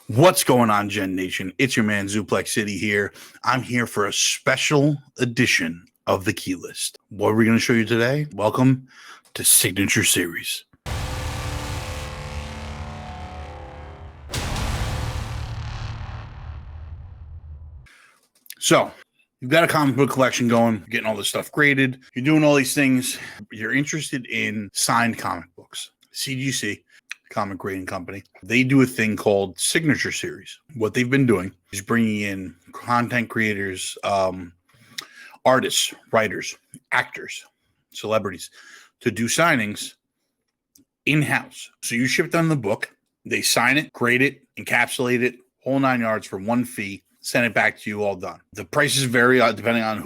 What's going on, Gen Nation? It's your man Zuplexcity here. I'm here for a special edition of the Key List. What are we going to show you today? Welcome to Signature Series. So, you've got a comic book collection going, getting all this stuff graded, you're doing all these things, you're interested in signed comic books. CGC, Comic Grading Company, they do a thing called Signature Series. What they've been doing is bringing in content creators, artists, writers, actors, celebrities to do signings in-house. So you ship them the book, they sign it, grade it, encapsulate it, whole 9 yards for one fee, send it back to you all done. The prices vary depending on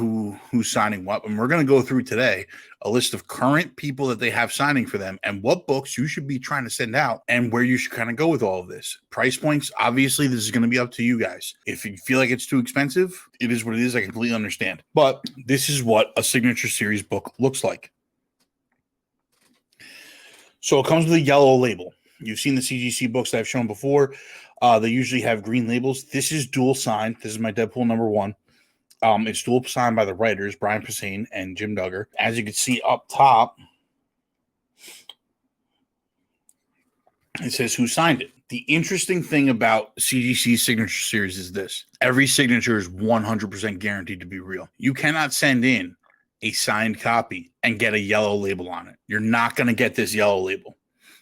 who's signing what, and we're going to go through today a list of current people that they have signing for them and what books you should be trying to send out and where you should kind of go with all of this. Price points, obviously, this is going to be up to you guys. If you feel like it's too expensive, it is what it is. I completely understand. But this is what a Signature Series book looks like. So it comes with a yellow label. You've seen the CGC books that I've shown before. They usually have green labels. This is dual signed. This is my Deadpool #1. It's dual signed by the writers, Brian Posehn and Jim Duggar. As you can see up top, it says who signed it. The interesting thing about CGC Signature Series is this. Every signature is 100% guaranteed to be real. You cannot send in a signed copy and get a yellow label on it. You're not going to get this yellow label.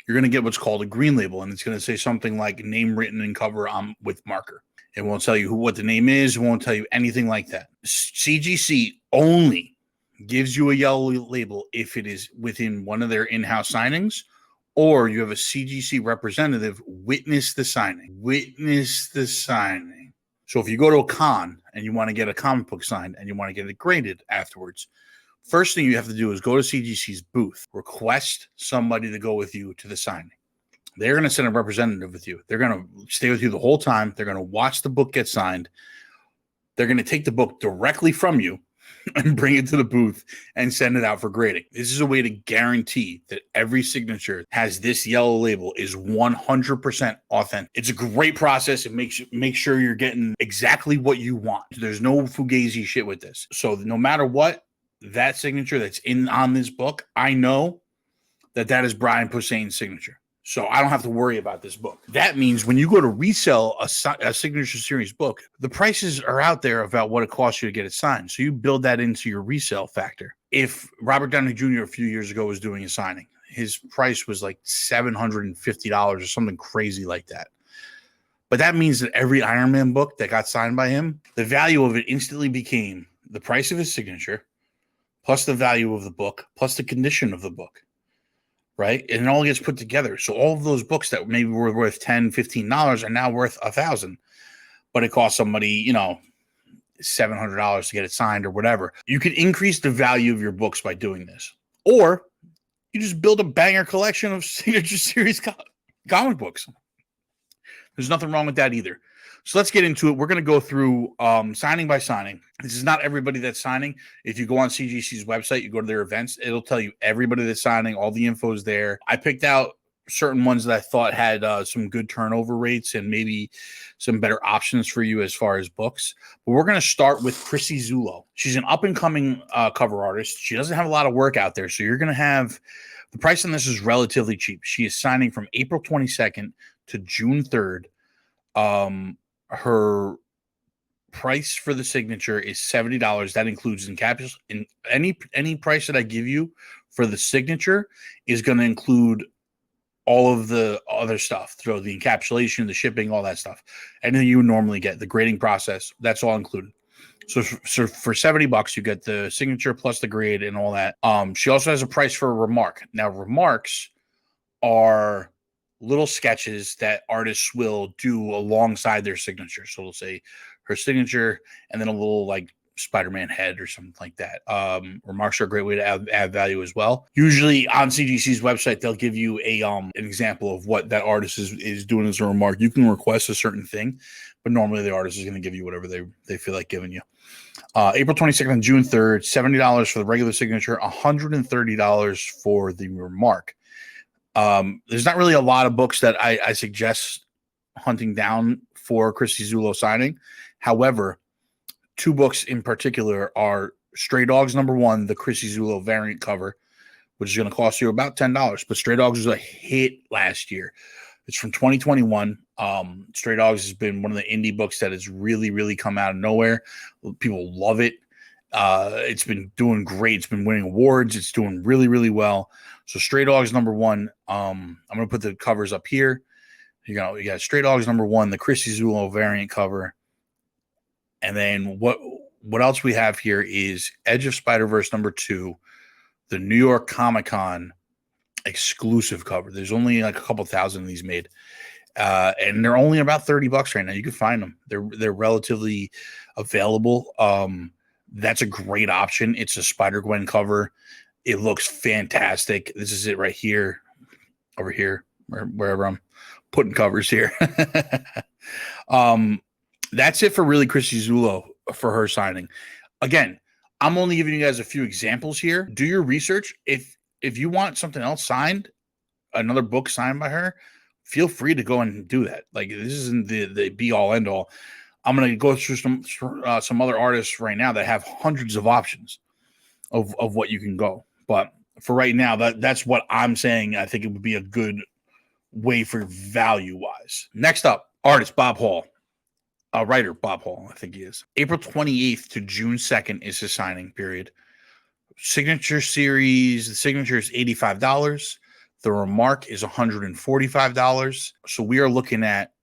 You're going to get what's called a green label, and it's going to say something like name written in cover with marker. It won't tell you what the name is. It won't tell you anything like that. CGC only gives you a yellow label if it is within one of their in-house signings, or you have a CGC representative witness the signing. Witness the signing. So if you go to a con and you want to get a comic book signed and you want to get it graded afterwards, first thing you have to do is go to CGC's booth, request somebody to go with you to the signing. They're going to send a representative with you. They're going to stay with you the whole time. They're going to watch the book get signed. They're going to take the book directly from you and bring it to the booth and send it out for grading. This is a way to guarantee that every signature has this yellow label is 100% authentic. It's a great process. It makes sure you're getting exactly what you want. There's no fugazi shit with this. So no matter what, that signature that's on this book, I know that is Brian Posehn's signature. So I don't have to worry about this book. That means when you go to resell a Signature Series book, the prices are out there about what it costs you to get it signed. So you build that into your resale factor. If Robert Downey Jr. a few years ago was doing a signing, his price was like $750 or something crazy like that. But that means that every Iron Man book that got signed by him, the value of it instantly became the price of his signature, plus the value of the book, plus the condition of the book, right? And it all gets put together. So all of those books that maybe were worth $10, $15 are now worth $1,000, but it cost somebody, $700 to get it signed or whatever. You could increase the value of your books by doing this. Or you just build a banger collection of Signature Series comic books. There's nothing wrong with that either. So let's get into it. We're going to go through signing by signing. This is not everybody that's signing. If you go on CGC's website, you go to their events, it'll tell you everybody that's signing. All the info is there. I picked out certain ones that I thought had some good turnover rates and maybe some better options for you as far as books. But we're going to start with Chrissy Zullo. She's an up-and-coming cover artist. She doesn't have a lot of work out there, so you're going to have – the price on this is relatively cheap. She is signing from April 22nd to June 3rd. Her price for the signature is $70. That includes in any price that I give you for the signature is going to include all of the other stuff. So the encapsulation, the shipping, all that stuff. Anything you would normally get, the grading process, that's all included. So for $70, you get the signature plus the grade and all that. She also has a price for a remark. Now, remarks are little sketches that artists will do alongside their signature. So they'll say her signature and then a little like Spider-Man head or something like that. Remarks are a great way to add value as well. Usually on CGC's website, they'll give you an example of what that artist is doing as a remark. You can request a certain thing, but normally the artist is going to give you whatever they feel like giving you. April 22nd and June 3rd, $70 for the regular signature, $130 for the remark. There's not really a lot of books that I suggest hunting down for Christy Zulo signing. However, two books in particular are Stray Dogs #1, the Christy Zulo variant cover, which is going to cost you about $10. But Stray Dogs was a hit last year. It's from 2021. Stray Dogs has been one of the indie books that has really, really come out of nowhere. People love it. It's been doing great. It's been winning awards. It's doing really, really well. So Stray Dogs #1. I'm going to put the covers up here. You got Stray Dogs #1, the Christy Zulo variant cover. And then what else we have here is Edge of Spider-Verse #2, the New York Comic-Con exclusive cover. There's only like a couple thousand of these made. And they're only about $30 right now. You can find them. They're relatively available. That's a great option. It's a Spider-Gwen cover. It looks fantastic. This is it right here, over here, wherever I'm putting covers here. That's it for really Christy Zulo for her signing. Again, I'm only giving you guys a few examples here. Do your research. If you want something else signed, another book signed by her, feel free to go and do that. Like, this isn't the be all end all. I'm going to go through some other artists right now that have hundreds of options of what you can go. But for right now, that's what I'm saying. I think it would be a good way for value wise. Next up, artist Bob Hall. Writer Bob Hall, I think he is. April 28th to June 2nd is his signing period. Signature series, the signature is $85. The remark is $145. So we are looking at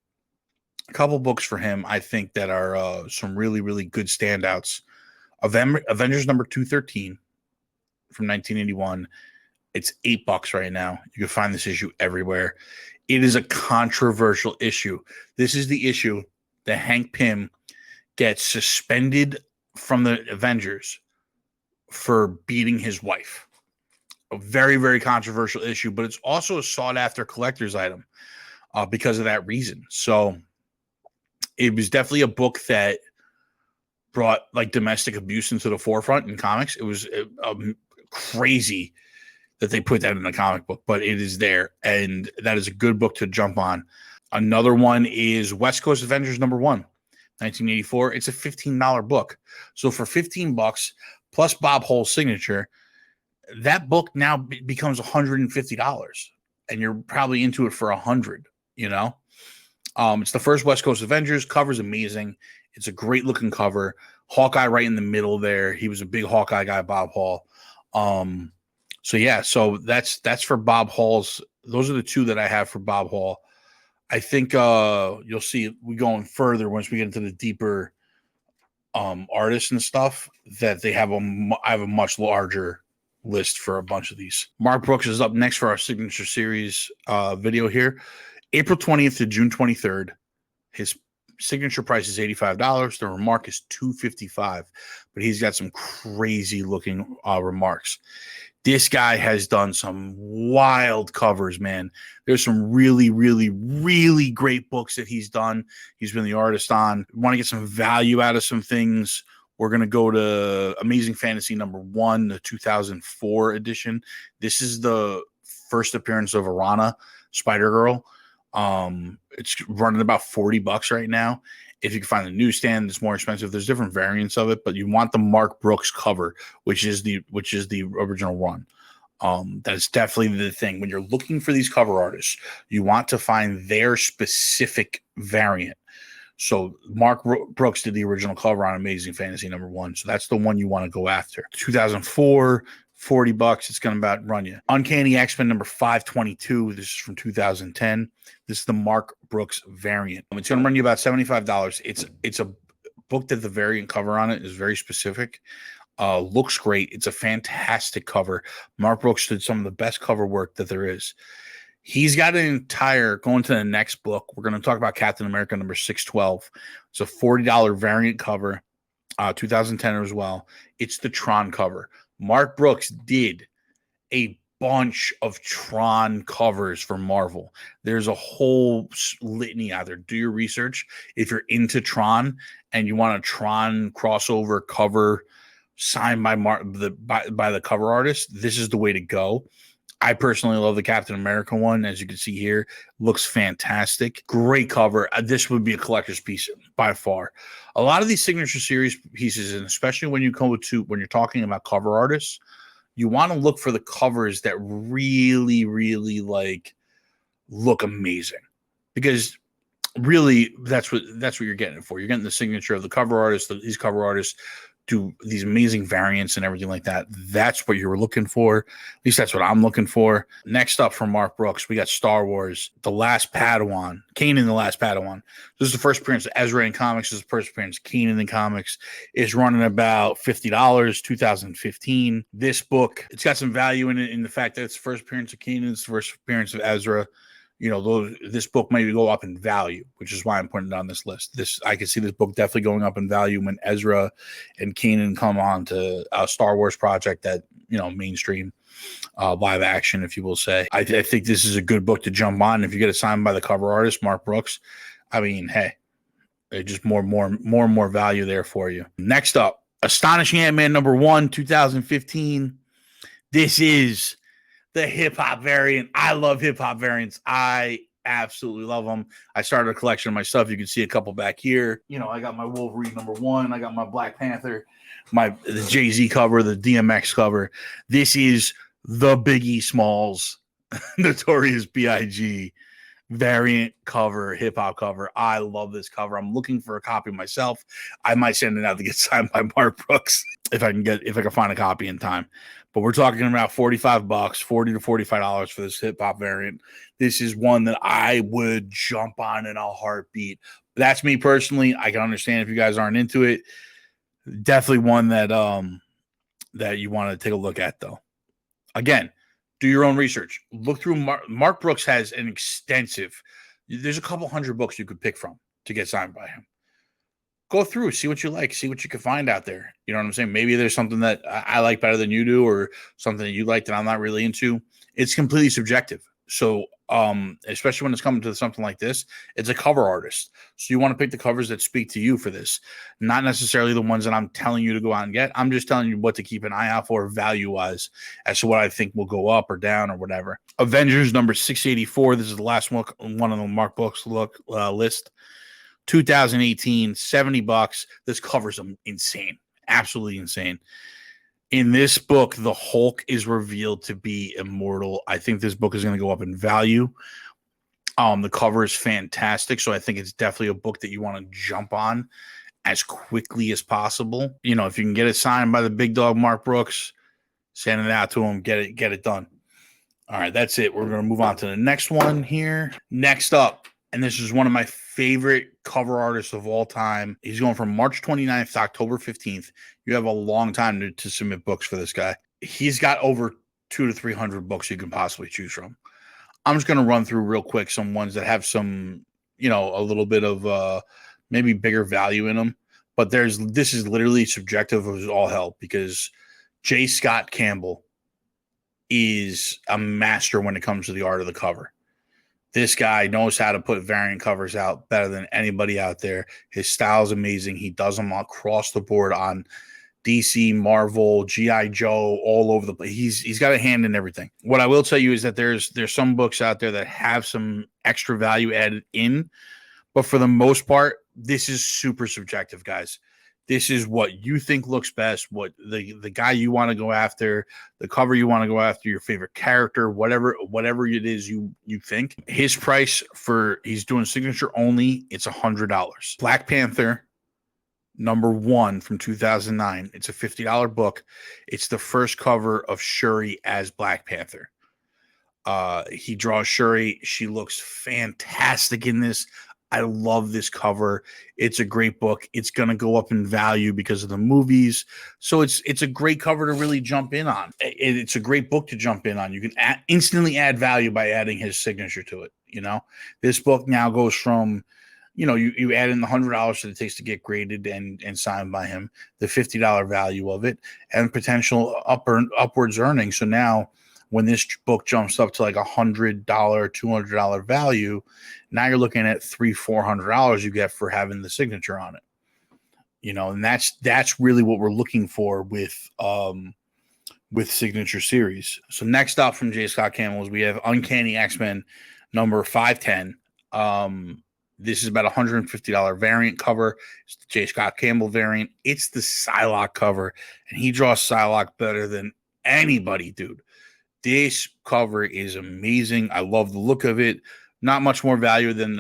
a couple books for him, I think, that are some really, really good standouts. Avengers #213 from 1981. It's $8 right now. You can find this issue everywhere. It is a controversial issue. This is the issue that Hank Pym gets suspended from the Avengers for beating his wife. A very, very controversial issue, but it's also a sought-after collector's item because of that reason. So it was definitely a book that brought like domestic abuse into the forefront in comics. It was crazy that they put that in a comic book, but it is there, and that is a good book to jump on. Another one is West Coast Avengers #1, 1984. It's a $15 book. So for $15 plus Bob Hall's signature, that book now becomes $150, and you're probably into it for $100. It's the first West Coast Avengers. Cover's amazing. It's a great looking cover. Hawkeye right in the middle there. He was a big Hawkeye guy, Bob Hall. So that's for Bob Hall's. Those are the two that I have for Bob Hall. I think you'll see we going further once we get into the deeper artists and stuff that they have I have a much larger list for a bunch of these. Mark Brooks is up next for our signature series video here. April 20th to June 23rd. His signature price is $85. The remark is $255, but he's got some crazy looking remarks. This guy has done some wild covers, man. There's some really, really, really great books that he's done. He's been the artist on. Want to get some value out of some things? We're going to go to Amazing Fantasy #1, the 2004 edition. This is the first appearance of Arana, Spider-Girl. It's running about $40 right now. If you can find the newsstand, it's more expensive. There's different variants of it, but you want the Mark Brooks cover, which is the original run. That's definitely the thing. When you're looking for these cover artists, you want to find their specific variant. So Mark Brooks did the original cover on Amazing Fantasy #1. So that's the one you want to go after. 2004, $40. It's going to about run you. Uncanny X-Men #522. This is from 2010. This is the Mark Brooks variant. It's going to run you about $75. It's a book that the variant cover on it is very specific. Looks great. It's a fantastic cover. Mark Brooks did some of the best cover work that there is. He's got an entire, going to the next book, we're going to talk about Captain America #612. It's a $40 variant cover, 2010 as well. It's the Tron cover. Mark Brooks did a bunch of Tron covers for Marvel. There's a whole litany out there. Do your research. If you're into Tron and you want a Tron crossover cover signed by the cover artist, this is the way to go. I personally love the Captain America one. As you can see here, looks fantastic. Great cover. This would be a collector's piece by far. A lot of these signature series pieces, and especially when you're talking about cover artists, you want to look for the covers that really, really like look amazing, because really that's what you're getting it for. You're getting the signature of the cover artist. These cover artists do these amazing variants and everything like that. That's what you were looking for. At least that's what I'm looking for. Next up from Mark Brooks, we got Star Wars, The Last Padawan, Kanan the Last Padawan. This is the first appearance of Ezra in comics. This is the first appearance of Kanan in comics. It's running about $50, 2015. This book, it's got some value in it, in the fact that it's the first appearance of Kanan, it's the first appearance of Ezra. You know, this book may go up in value, which is why I'm putting it on this list. I can see this book definitely going up in value when Ezra and Kanan come on to a Star Wars project that, you know, mainstream live action, if you will say. I think this is a good book to jump on. If you get it signed by the cover artist, Mark Brooks, I mean, hey, just more and more value there for you. Next up, Astonishing Ant-Man #1, 2015. This is the hip-hop variant. I love hip-hop variants. I absolutely love them. I started a collection of my stuff. You can see a couple back here. You know, I got my Wolverine #1. I got my Black Panther, the Jay-Z cover, the DMX cover. This is the Biggie Smalls Notorious B.I.G. variant cover, hip-hop cover. I love this cover. I'm looking for a copy myself. I might send it out to get signed by Mark Brooks if I can find a copy in time. But we're talking about $45, $40 to $45 for this hip-hop variant. This is one that I would jump on in a heartbeat. That's me personally. I can understand if you guys aren't into it. Definitely one that that you want to take a look at, though. Again, do your own research. Look through Mark Brooks has an extensive. There's a couple hundred books you could pick from to get signed by him. Go through, see what you like, see what you can find out there. You know what I'm saying? Maybe there's something that I like better than you do, or something that you like that I'm not really into. It's completely subjective. So, especially when it's coming to something like this, it's a cover artist. So you want to pick the covers that speak to you for this, not necessarily the ones that I'm telling you to go out and get. I'm just telling you what to keep an eye out for value-wise as to what I think will go up or down or whatever. Avengers #684. This is the last one on the Mark Brooks list. 2018, $70. This covers them insane, absolutely insane. In this book, the Hulk is revealed to be immortal. I think this book is going to go up in value. The cover is fantastic, so I think it's definitely a book that you want to jump on as quickly as possible. You know, if you can get it signed by the big dog Mark Brooks, send it out to him, get it done. All right, that's it. We're going to move on to the next one here. Next up, and this is one of my favorite cover artists of all time. He's going from March 29th to October 15th. You have a long time to submit books for this guy. He's got over 200 to 300 books you can possibly choose from. I'm just going to run through real quick some ones that have some, you know, a little bit of maybe bigger value in them. But this is literally subjective as all hell, because J. Scott Campbell is a master when it comes to the art of the cover. This guy knows how to put variant covers out better than anybody out there. His style is amazing. He does them across the board on DC, Marvel, G.I. Joe, all over the place. He's got a hand in everything. What I will tell you is that there's some books out there that have some extra value added in, but for the most part, this is super subjective, guys. This is what you think looks best, what the guy you want to go after, the cover you want to go after, your favorite character, whatever it is you think. His price he's doing signature only, it's $100. Black Panther #1 from 2009. It's a $50 book. It's the first cover of Shuri as Black Panther. He draws Shuri. She looks fantastic in this. I love this cover. It's a great book. It's going to go up in value because of the movies. So it's a great cover to really jump in on. It's a great book to jump in on. You can instantly add value by adding his signature to it. You know, this book now goes from, you know, you add in the $100 that it takes to get graded and signed by him, the $50 value of it, and potential upwards earnings. So now, when this book jumps up to like $100, $200 value, now you're looking at $300-$400 you get for having the signature on it. You know, and that's really what we're looking for with with signature series. So next up from J. Scott Campbell is we have Uncanny X-Men number 510. This is about $150 variant cover. It's the J. Scott Campbell variant. It's the Psylocke cover, and he draws Psylocke better than anybody, dude. This cover is amazing. I love the look of it. Not much more value than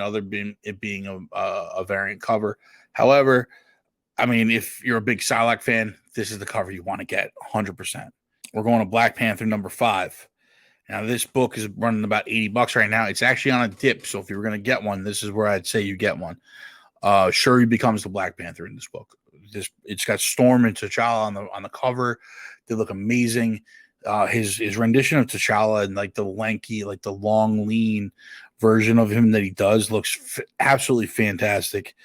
it being a variant cover. However, I mean, if you're a big Psylocke fan, this is the cover you want to get, 100%. We're going to Black Panther number 5. Now, this book is running about $80 right now. It's actually on a dip, so if you were going to get one, this is where I'd say you get one. Shuri becomes the Black Panther in this book. It's got Storm and T'Challa on the cover. They look amazing. His rendition of T'Challa and like the lanky, like the long, lean version of him that he does looks absolutely fantastic.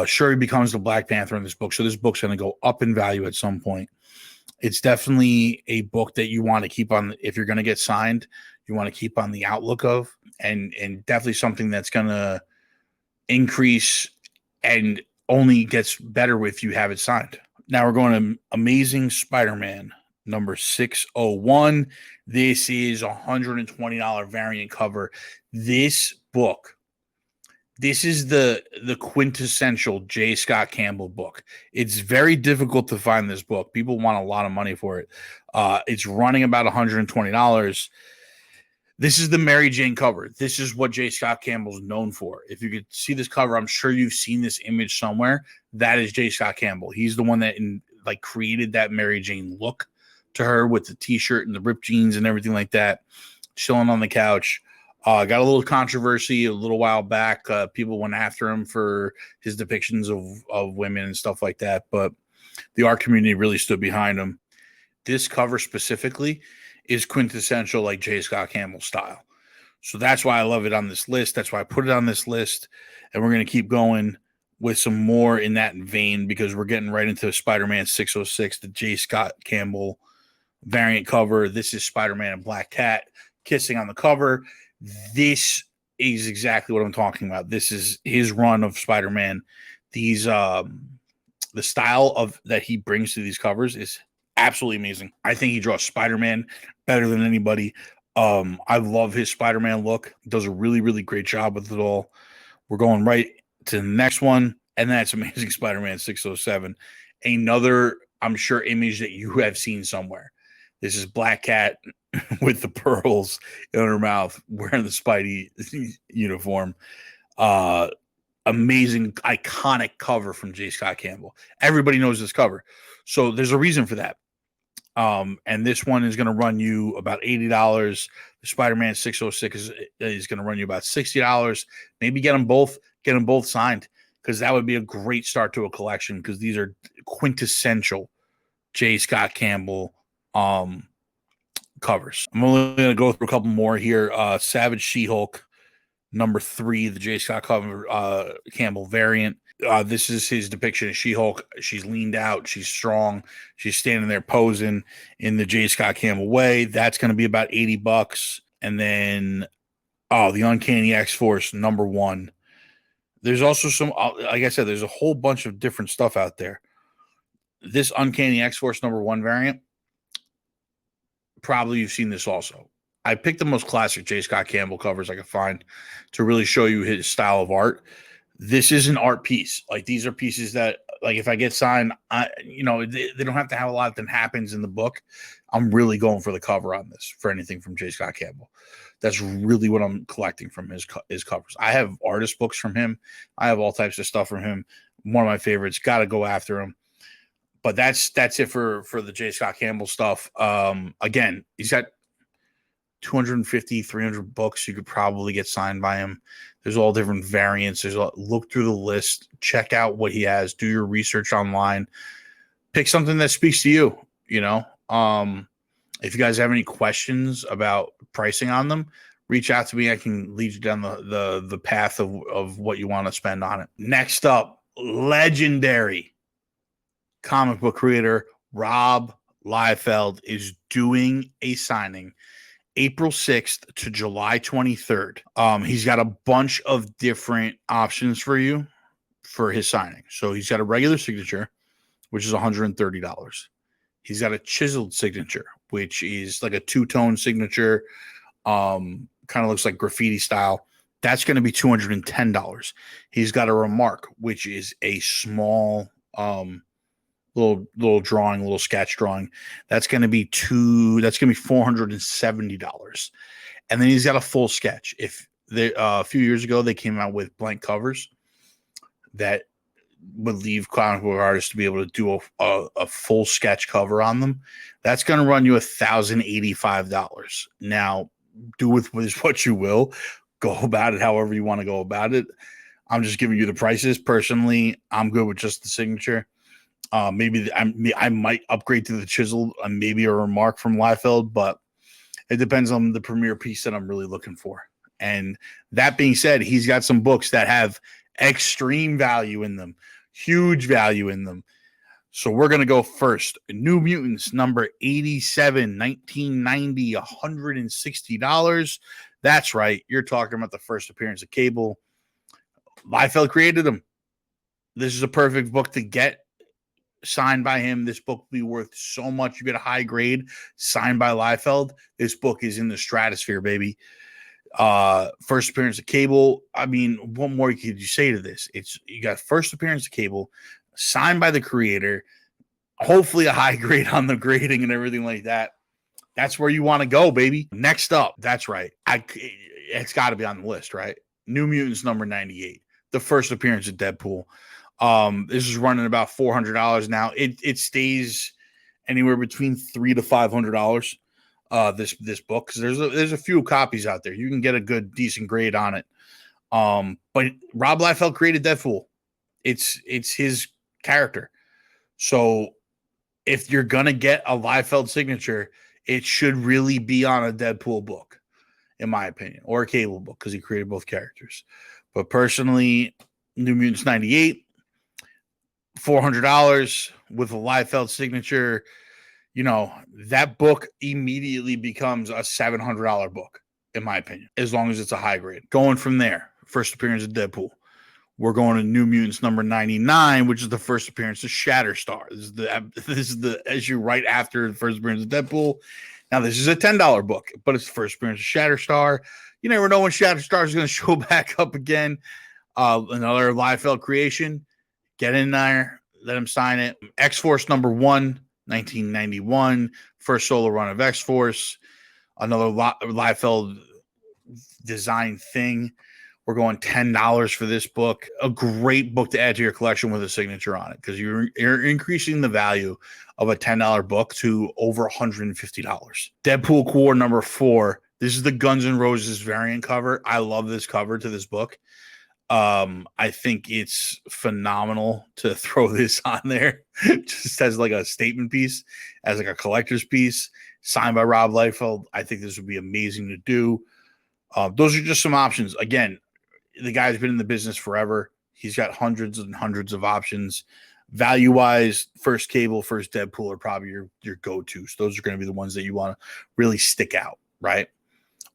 Shuri becomes the Black Panther in this book, so this book's going to go up in value at some point. It's definitely a book that you want to keep on. If you're going to get signed, you want to keep on the outlook of, and definitely something that's going to increase and only gets better if you have it signed. Now we're going to Amazing Spider-Man number 601. This is $120 variant cover. This book, this is the quintessential J. Scott Campbell book. It's very difficult to find this book. People want a lot of money for it. It's running about $120. This is the Mary Jane cover. This is what J. Scott Campbell's known for. If you could see this cover, I'm sure you've seen this image somewhere. That is J. Scott Campbell. He's the one that created that Mary Jane look to her with the t-shirt and the ripped jeans and everything like that, chilling on the couch. Got a little controversy a little while back. People went after him for his depictions of women and stuff like that, but the art community really stood behind him. This cover specifically is quintessential like J. Scott Campbell style. So that's why I love it on this list. That's why I put it on this list. And we're going to keep going with some more in that vein because we're getting right into Spider-Man 606, the J. Scott Campbell variant cover. This is Spider-Man and Black Cat kissing on the cover. This is exactly what I'm talking about. This is his run of Spider-Man. These the style of that he brings to these covers is absolutely amazing. I think he draws Spider-Man better than anybody. I love his Spider-Man look. He does a really, really great job with it all. We're going right to the next one, and that's Amazing Spider-Man 607. Another, I'm sure, image that you have seen somewhere. This is Black Cat with the pearls in her mouth, wearing the Spidey uniform. Amazing, iconic cover from J. Scott Campbell. Everybody knows this cover. So there's a reason for that. And this one is going to run you about $80. The Spider-Man 606 is going to run you about $60. Maybe get them both signed, because that would be a great start to a collection, because these are quintessential J. Scott Campbell covers. I'm only going to go through a couple more here. Savage She-Hulk number 3, the J. Scott Campbell variant. This is his depiction of She-Hulk. She's leaned out. She's strong. She's standing there posing in the J. Scott Campbell way. That's going to be about $80. And then, the Uncanny X-Force number 1. There's also some, like I said, there's a whole bunch of different stuff out there. This Uncanny X-Force number 1 variant, probably you've seen this also. I picked the most classic J. Scott Campbell covers I could find to really show you his style of art. This is an art piece. Like, these are pieces that, like, if I get signed, they don't have to have a lot that happens in the book. I'm really going for the cover on this for anything from J. Scott Campbell. That's really what I'm collecting from his covers. I have artist books from him. I have all types of stuff from him. One of my favorites. Got to go after him. But that's it for the J. Scott Campbell stuff. Again, he's got 250, 300 books you could probably get signed by him. There's all different variants. Look through the list, check out what he has, do your research online, pick something that speaks to you. If you guys have any questions about pricing on them, reach out to me. I can lead you down the path of what you want to spend on it. Next up, legendary comic book creator Rob Liefeld is doing a signing April 6th to July 23rd. He's got a bunch of different options for you for his signing. So he's got a regular signature, which is $130. He's got a chiseled signature, which is like a two-tone signature. Kind of looks like graffiti style. That's going to be $210. He's got a remark, which is a small little drawing, little sketch drawing. That's going to be $470. And then he's got a full sketch. If they a few years ago they came out with blank covers that would leave comic book artists to be able to do a full sketch cover on them. That's going to run you $1,085. Now, do with what you will. Go about it however you want to go about it. I'm just giving you the prices. Personally, I'm good with just the signature. Maybe I might upgrade to the chisel and maybe a remark from Liefeld, but it depends on the premiere piece that I'm really looking for. And that being said, he's got some books that have extreme value in them, huge value in them. So we're going to go first. New Mutants, number 87, 1990, $160. That's right. You're talking about the first appearance of Cable. Liefeld created them. This is a perfect book to get signed by him. This book will be worth so much. You get a high grade signed by Liefeld. This book is in the stratosphere, baby. First appearance of Cable. I mean, what more could you say to this? You got first appearance of Cable, signed by the creator, hopefully a high grade on the grading and everything like that. That's where you want to go, baby. Next up, that's right. It's got to be on the list, right? New Mutants number 98, the first appearance of Deadpool. This is running about $400 now. It stays anywhere between $300 to $500. This book, because there's a few copies out there. You can get a good decent grade on it. But Rob Liefeld created Deadpool. It's his character. So if you're gonna get a Liefeld signature, it should really be on a Deadpool book, in my opinion, or a Cable book, because he created both characters. But personally, New Mutants 98, $400 with a Liefeld signature. You know, that book immediately becomes a $700 book, in my opinion, as long as it's a high grade. Going from there, first appearance of Deadpool. We're going to New Mutants number 99, which is the first appearance of Shatterstar. This is the issue right after the first appearance of Deadpool. Now, this is a $10 book, but it's the first appearance of Shatterstar. You never know when Shatterstar is going to show back up again. Another Liefeld creation. Get in there. Let him sign it. X-Force number 1, 1991. First solo run of X-Force. Another Liefeld design thing. We're going $10 for this book. A great book to add to your collection with a signature on it, because you're increasing the value of a $10 book to over $150. Deadpool Core number 4. This is the Guns N' Roses variant cover. I love this cover to this book. I think it's phenomenal to throw this on there just as like a statement piece, as like a collector's piece, signed by Rob Liefeld. I think this would be amazing to do. Those are just some options. Again, the guy's been in the business forever. He's got hundreds and hundreds of options. Value-wise, first Cable, first Deadpool are probably your go-tos. Those are going to be the ones that you want to really stick out, right?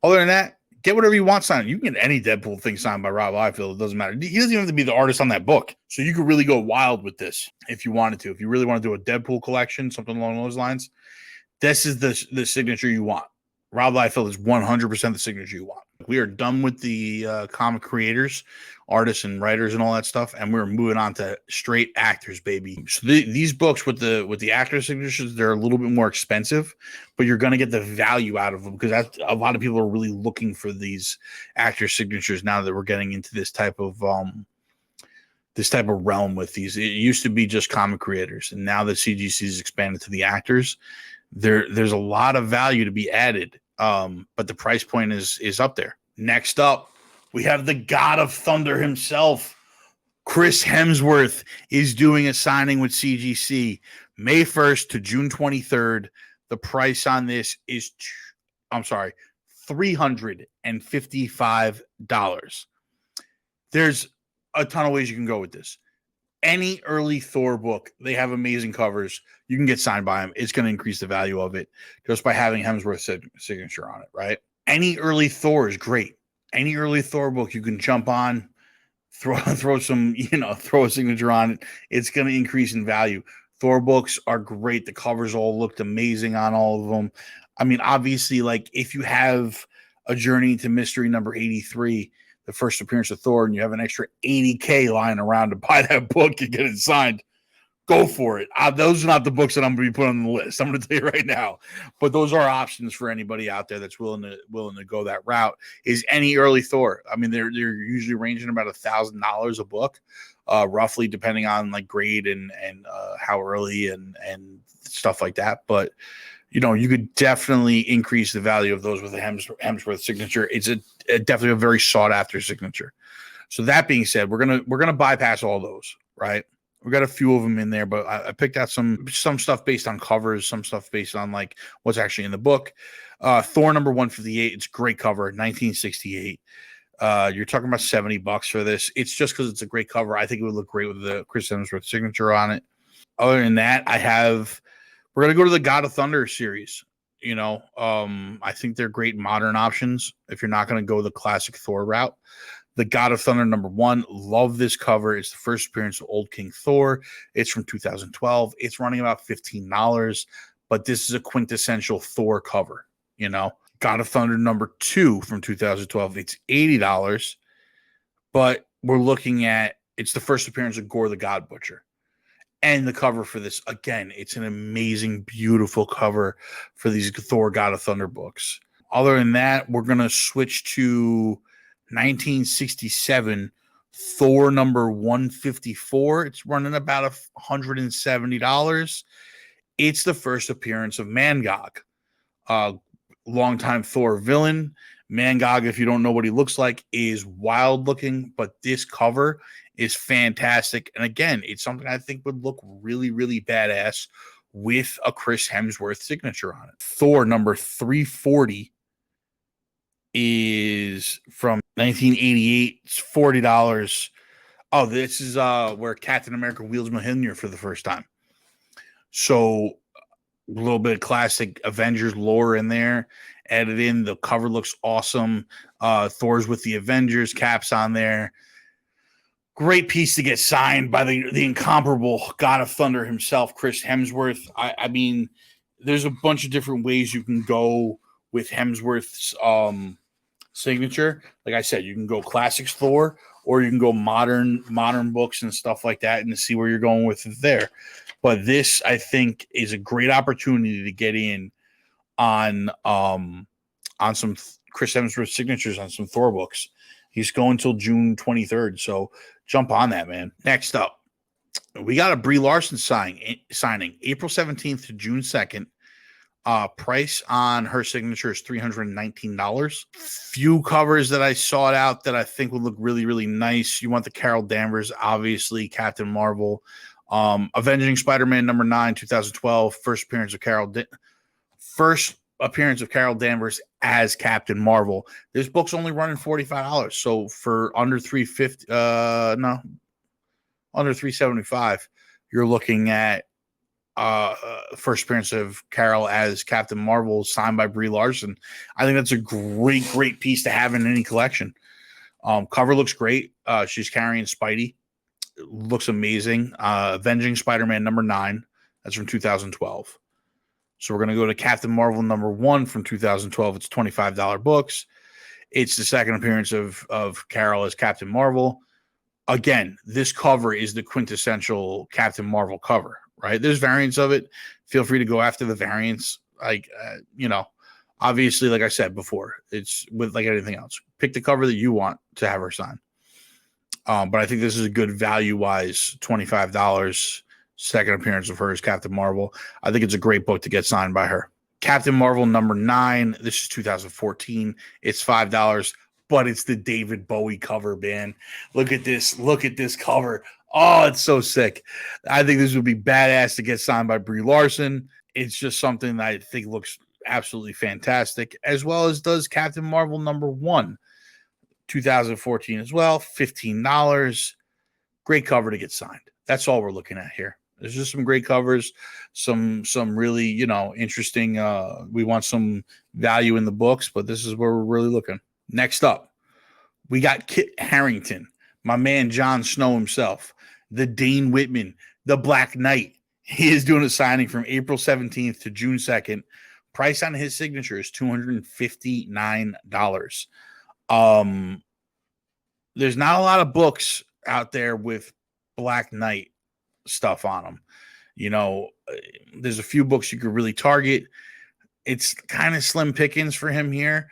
Other than that, get whatever you want signed. You can get any Deadpool thing signed by Rob Liefeld. It doesn't matter. He doesn't even have to be the artist on that book. So you could really go wild with this if you wanted to. If you really want to do a Deadpool collection, something along those lines, this is the signature you want. Rob Liefeld is 100% the signature you want. We are done with the comic creators, artists, and writers, and all that stuff, and we're moving on to straight actors, baby. So these books with the actor signatures, they're a little bit more expensive, but you're going to get the value out of them, because a lot of people are really looking for these actor signatures now that we're getting into this type of realm with these. It used to be just comic creators, and now the CGC is expanded to the actors. There's a lot of value to be added, but the price point is up there. Next up, we have the God of Thunder himself. Chris Hemsworth is doing a signing with CGC May 1st to June 23rd. The price on this is, $355. There's a ton of ways you can go with this. Any early Thor book, they have amazing covers. You can get signed by him. It's going to increase the value of it just by having Hemsworth's signature on it, right? Any early Thor is great. Any early Thor book you can jump on, throw a signature on it. It's going to increase in value. Thor books are great. The covers all looked amazing on all of them. I mean, obviously, like if you have a Journey to Mystery number 83, the first appearance of Thor, and you have an extra 80K lying around to buy that book and get it signed, go for it. Those are not the books that I'm going to be putting on the list. I'm going to tell you right now, but those are options for anybody out there that's willing to go that route. Is any early Thor? I mean, they're usually ranging about $1,000 a book, roughly, depending on like grade and how early and stuff like that. But you know, you could definitely increase the value of those with a Hemsworth signature. It's definitely a very sought after signature. So that being said, we're gonna bypass all those, right? We got a few of them in there, but I picked out some stuff based on covers, some stuff based on like what's actually in the book. Thor number 158. It's a great cover, 1968. You're talking about $70 for this. It's just because it's a great cover. I think it would look great with the Chris Hemsworth signature on it. Other than that, we're going to go to the God of Thunder series. You know, I think they're great modern options if you're not going to go the classic Thor route. The God of Thunder number 1, love this cover. It's the first appearance of Old King Thor. It's from 2012. It's running about $15, but this is a quintessential Thor cover, you know. God of Thunder number 2 from 2012. It's $80, but we're looking at, it's the first appearance of Gore the God Butcher. And the cover for this, again, it's an amazing, beautiful cover for these Thor God of Thunder books. Other than that, we're going to switch to 1967 Thor number 154. It's running about $170. It's the first appearance of Mangog, longtime Thor villain. Mangog, if you don't know what he looks like, is wild looking, but this cover is fantastic. And again, it's something I think would look really, really badass with a Chris Hemsworth signature on it. Thor number 340 is from 1988. It's $40. Oh, this is where Captain America wields Mjolnir for the first time. So a little bit of classic Avengers lore in there. Added in. The cover looks awesome. Thor's with the Avengers, Cap's on there. Great piece to get signed by the incomparable God of Thunder himself, Chris Hemsworth. I mean, there's a bunch of different ways you can go with Hemsworth's signature. Like I said, you can go classics Thor, or you can go modern books and stuff like that, and see where you're going with it there. But this, I think, is a great opportunity to get in on some Chris Hemsworth signatures on some Thor books. He's going till June 23rd, so jump on that, man. Next up, we got a Brie Larson signing April 17th to June 2nd. Price on her signature is $319. Few covers that I sought out that I think would look really, really nice. You want the Carol Danvers, obviously, Captain Marvel. Avenging Spider-Man number 9, 2012. First appearance of Carol Danvers as Captain Marvel. This book's only running $45. So for under $375, you're looking at first appearance of Carol as Captain Marvel signed by Brie Larson. I think that's a great piece to have in any collection. Cover looks great. She's carrying Spidey. It looks amazing. Avenging Spider-Man number 9. That's from 2012. So we're going to go to Captain Marvel number 1 from 2012. It's $25 books. It's the second appearance of Carol as Captain Marvel. Again, this cover is the quintessential Captain Marvel cover, right? There's variants of it. Feel free to go after the variants. Like, obviously, like I said before, it's with like anything else. Pick the cover that you want to have her sign. But I think this is a good value-wise $25. Second appearance of her as Captain Marvel. I think it's a great book to get signed by her. Captain Marvel number 9. This is 2014. It's $5, but it's the David Bowie cover, man. Look at this. Look at this cover. Oh, it's so sick. I think this would be badass to get signed by Brie Larson. It's just something that I think looks absolutely fantastic, as well as does Captain Marvel number 1, 2014 as well. $15. Great cover to get signed. That's all we're looking at here. There's just some great covers, some really, interesting. We want some value in the books, but this is where we're really looking. Next up, we got Kit Harington, my man Jon Snow himself, the Dane Whitman, the Black Knight He is doing a signing from April 17th to June 2nd. Price on his signature is $259. There's not a lot of books out there with Black Knight stuff on them. You know, there's a few books you could really target. It's kind of slim pickings for him here.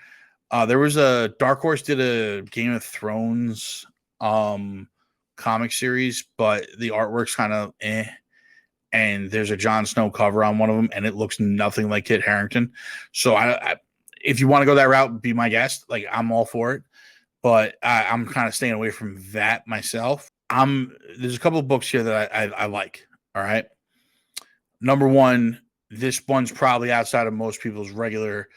There was a Dark Horse did a Game of Thrones comic series, but the artwork's kind of and there's a Jon Snow cover on one of them, and it looks nothing like Kit Harington. So I if you want to go that route, be my guest. Like, I'm all for it, but I'm kind of staying away from that myself. There's a couple of books here that I like. All right. Number one, this one's probably outside of most people's regular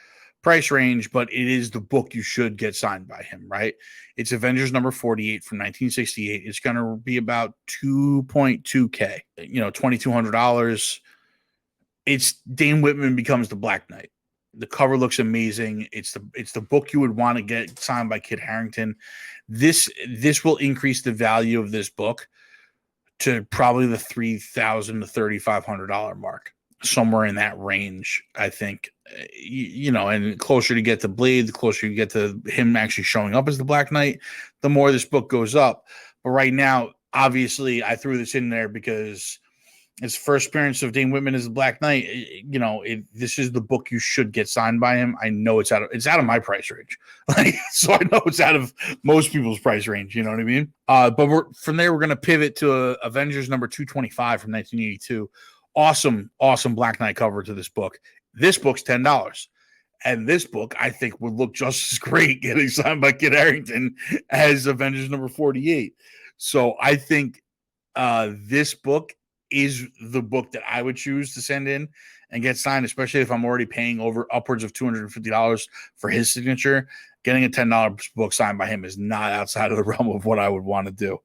price range, but it is the book you should get signed by him, right? It's Avengers number 48 from 1968. It's going to be about 2.2K, $2,200. It's Dane Whitman becomes the Black Knight. The cover looks amazing. It's the book you would want to get signed by Kit Harington. This will increase the value of this book to probably the $3,000 to $3,500 mark, somewhere in that range, I think. And closer to get to Blade, the closer you get to him actually showing up as the Black Knight, the more this book goes up. But right now, obviously, I threw this in there because it's the first appearance of Dane Whitman as the Black Knight. This is the book you should get signed by him. I know it's out of my price range, so I know it's out of most people's price range. You know what I mean? But from there, we're gonna pivot to Avengers number 225 from 1982. Awesome Black Knight cover to this book. This book's $10, and this book I think would look just as great getting signed by Kit Harington as Avengers number 48. So I think this book is the book that I would choose to send in and get signed, especially if I'm already paying upwards of $250 for his signature. Getting a $10 book signed by him is not outside of the realm of what I would want to do.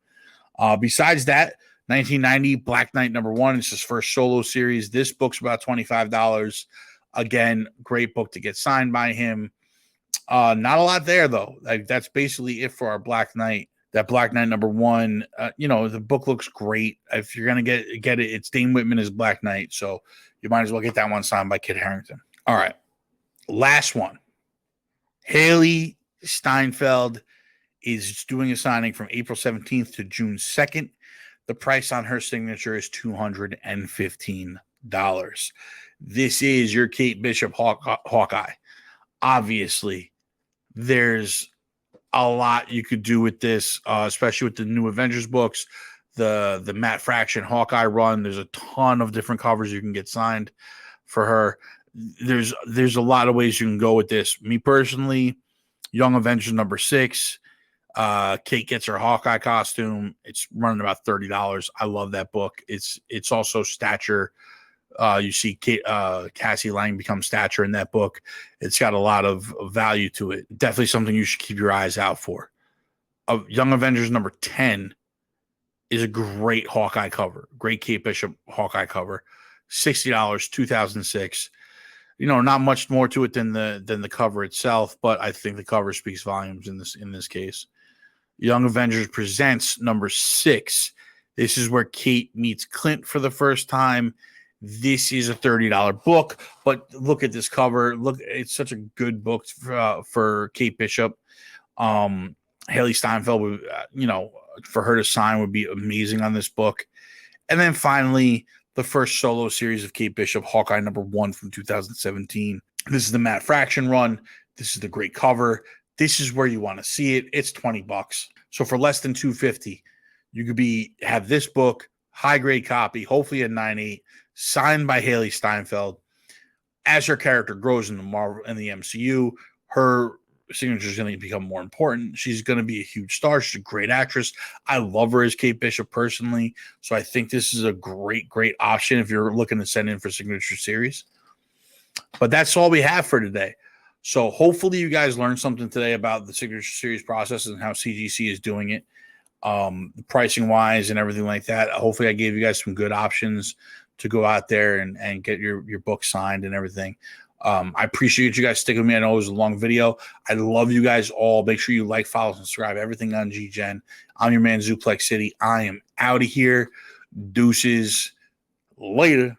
Besides that, 1990 Black Knight number 1. It's his first solo series. This book's about $25. Again, great book to get signed by him. Not a lot there, though. That's basically it for our Black Knight. That Black Knight number 1, the book looks great. If you're going to get it, it's Dane Whitman as Black Knight. So you might as well get that one signed by Kit Harington. All right. Last one. Haley Steinfeld is doing a signing from April 17th to June 2nd. The price on her signature is $215. This is your Kate Bishop Hawkeye. Obviously, there's a lot you could do with this, especially with the new Avengers books, the Matt Fraction Hawkeye run. There's a ton of different covers you can get signed for her. There's a lot of ways you can go with this. Me personally, Young Avengers number 6. Kate gets her Hawkeye costume. It's running about $30. I love that book. It's also Stature. You see Cassie Lang become Stature in that book. It's got a lot of value to it. Definitely something you should keep your eyes out for. Young Avengers number 10 is a great Hawkeye cover. Great Kate Bishop Hawkeye cover. $60, 2006. Not much more to it than the cover itself, but I think the cover speaks volumes in this case. Young Avengers Presents number 6. This is where Kate meets Clint for the first time. This is a $30 book, but look at this cover. Look, it's such a good book for Kate Bishop. Haley Steinfeld would, for her to sign would be amazing on this book. And then finally, the first solo series of Kate Bishop, Hawkeye number 1 from 2017. This is the Matt Fraction run. This is the great cover. This is where you want to see it. It's $20. So for less than $250, you could have this book, high grade copy, hopefully a 9.8, signed by Haley Steinfeld. As her character grows in the Marvel and the MCU, her signature is going to become more important. She's going to be a huge star. She's a great actress. I love her as Kate Bishop personally. So I think this is a great, great option if you're looking to send in for signature series. But that's all we have for today. So hopefully you guys learned something today about the signature series process and how CGC is doing it, pricing wise and everything like that. Hopefully I gave you guys some good options to go out there and get your book signed and everything. I appreciate you guys sticking with me. I know it was a long video. I love you guys all. Make sure you like, follow, subscribe, everything on GGEN. I'm your man, Zuplexcity. I am out of here. Deuces. Later.